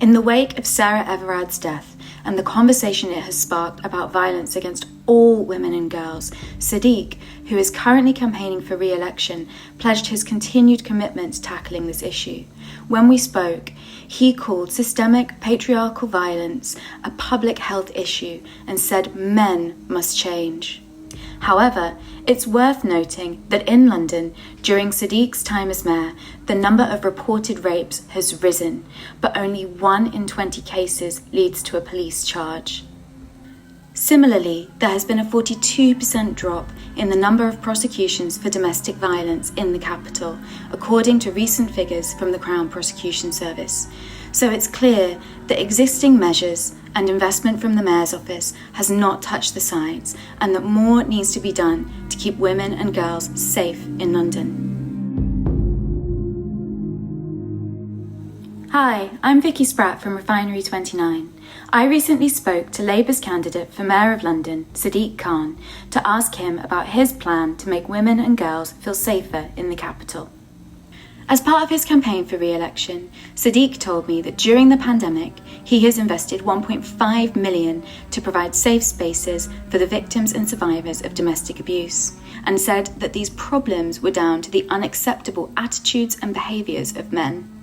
In the wake of Sarah Everard's death and the conversation it has sparked about violence against all women and girls, Sadiq, who is currently campaigning for re-election, pledged his continued commitment to tackling this issue. When we spoke, he called systemic patriarchal violence a public health issue and said men must change. However, it's worth noting that in London, during Sadiq's time as mayor, the number of reported rapes has risen, but only 1 in 20 cases leads to a police charge. Similarly, there has been a 42% drop in the number of prosecutions for domestic violence in the capital, according to recent figures from the Crown Prosecution Service. So it's clear that existing measures and investment from the Mayor's office has not touched the sides, and that more needs to be done to keep women and girls safe in London. Hi, I'm Vicky Spratt from Refinery29. I recently spoke to Labour's candidate for Mayor of London, Sadiq Khan, to ask him about his plan to make women and girls feel safer in the capital. As part of his campaign for re-election, Sadiq told me that during the pandemic, he has invested £1.5 million to provide safe spaces for the victims and survivors of domestic abuse, and said that these problems were down to the unacceptable attitudes and behaviours of men.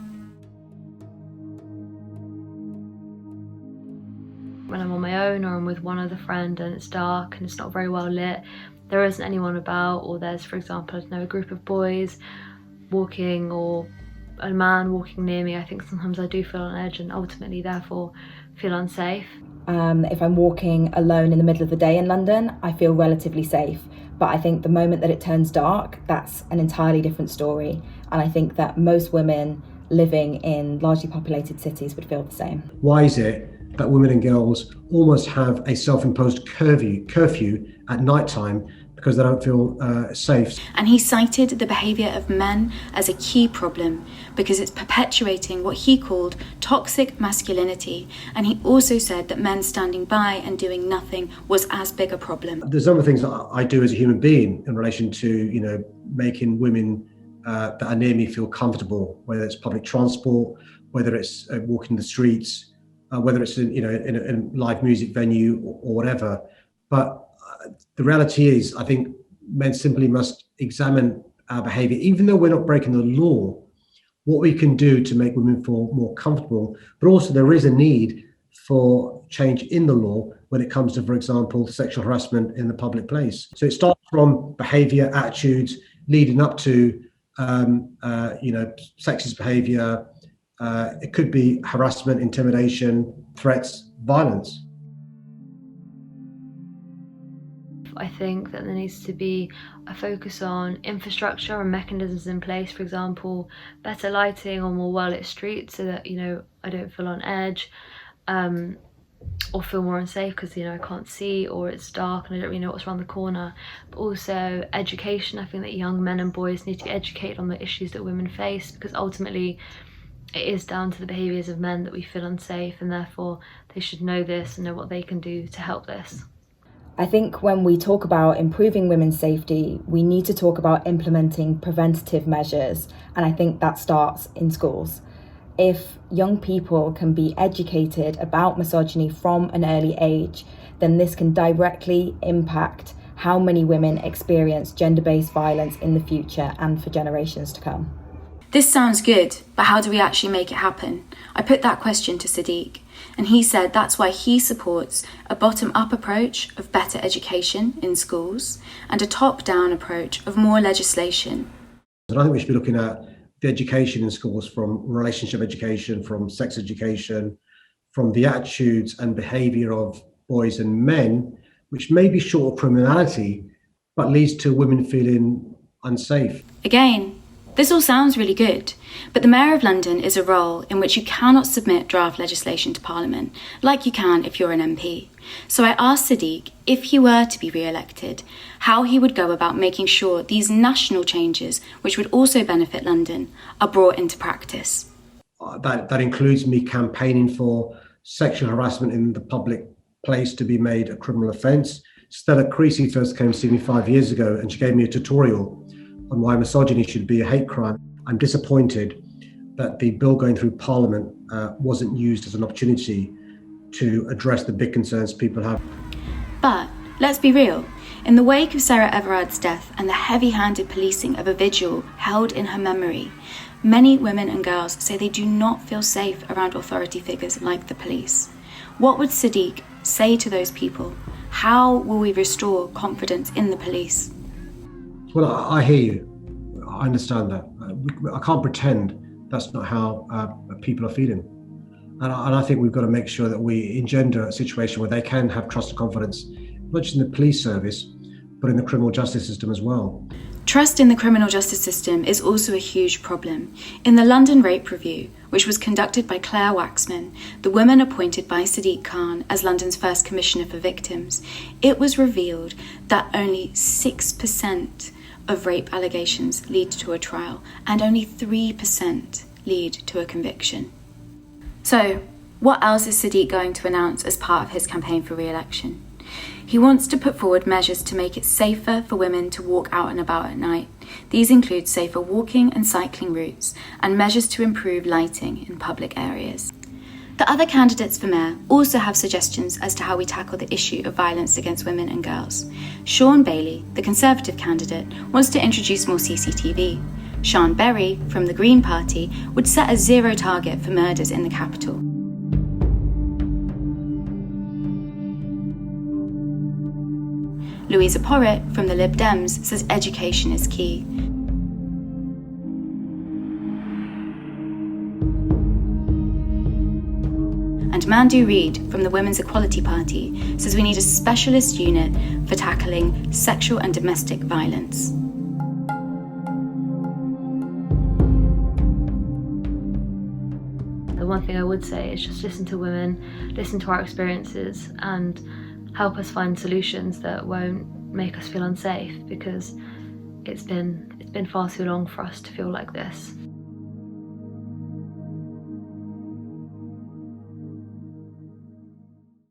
When I'm on my own or I'm with one other friend and it's dark and it's not very well lit, there isn't anyone about, or there's, for example, a group of boys walking or a man walking near me, I think sometimes I do feel on edge and ultimately therefore feel unsafe. If I'm walking alone in the middle of the day in London, I feel relatively safe. But I think the moment that it turns dark, that's an entirely different story. And I think that most women living in largely populated cities would feel the same. Why is it that women and girls almost have a self-imposed curfew at night time because they don't feel safe? And he cited the behaviour of men as a key problem because it's perpetuating what he called toxic masculinity. And he also said that men standing by and doing nothing was as big a problem. There's other things that I do as a human being in relation to, making women that are near me feel comfortable, whether it's public transport, whether it's walking the streets, whether it's in a live music venue or whatever. But the reality is, I think men simply must examine our behaviour, even though we're not breaking the law, what we can do to make women feel more comfortable. But also there is a need for change in the law when it comes to, for example, sexual harassment in the public place. So it starts from behaviour, attitudes, leading up to, sexist behaviour. It could be harassment, intimidation, threats, violence. I think that there needs to be a focus on infrastructure and mechanisms in place, for example, better lighting or more well-lit streets so that, I don't feel on edge or feel more unsafe because, I can't see or it's dark and I don't really know what's around the corner. But also education. I think that young men and boys need to be educated on the issues that women face, because ultimately it is down to the behaviours of men that we feel unsafe, and therefore they should know this and know what they can do to help this. I think when we talk about improving women's safety, we need to talk about implementing preventative measures. And I think that starts in schools. If young people can be educated about misogyny from an early age, then this can directly impact how many women experience gender-based violence in the future and for generations to come. This sounds good, but how do we actually make it happen? I put that question to Sadiq, and he said that's why he supports a bottom-up approach of better education in schools and a top-down approach of more legislation. And I think we should be looking at the education in schools, from relationship education, from sex education, from the attitudes and behaviour of boys and men, which may be short of criminality, but leads to women feeling unsafe. Again, this all sounds really good, but the Mayor of London is a role in which you cannot submit draft legislation to Parliament, like you can if you're an MP. So I asked Sadiq, if he were to be re-elected, how he would go about making sure these national changes, which would also benefit London, are brought into practice. That includes me campaigning for sexual harassment in the public place to be made a criminal offence. Stella Creasy first came to see me 5 years ago and she gave me a tutorial on why misogyny should be a hate crime. I'm disappointed that the bill going through Parliament wasn't used as an opportunity to address the big concerns people have. But let's be real. In the wake of Sarah Everard's death and the heavy-handed policing of a vigil held in her memory, many women and girls say they do not feel safe around authority figures like the police. What would Sadiq say to those people? How will we restore confidence in the police? Well, I hear you. I understand that. I can't pretend that's not how people are feeling. And I think we've got to make sure that we engender a situation where they can have trust and confidence, not just in the police service, but in the criminal justice system as well. Trust in the criminal justice system is also a huge problem. In the London Rape Review, which was conducted by Claire Waxman, the woman appointed by Sadiq Khan as London's first Commissioner for Victims, it was revealed that only 6% of rape allegations lead to a trial and only 3% lead to a conviction. So, what else is Sadiq going to announce as part of his campaign for re-election? He wants to put forward measures to make it safer for women to walk out and about at night. These include safer walking and cycling routes and measures to improve lighting in public areas. The other candidates for mayor also have suggestions as to how we tackle the issue of violence against women and girls. Sean Bailey, the Conservative candidate, wants to introduce more CCTV. Sean Berry, from the Green Party, would set a zero target for murders in the capital. Louisa Porritt, from the Lib Dems, says education is key. And Mandu Reid, from the Women's Equality Party, says we need a specialist unit for tackling sexual and domestic violence. The one thing I would say is just listen to women, listen to our experiences, and help us find solutions that won't make us feel unsafe, because it's been far too long for us to feel like this.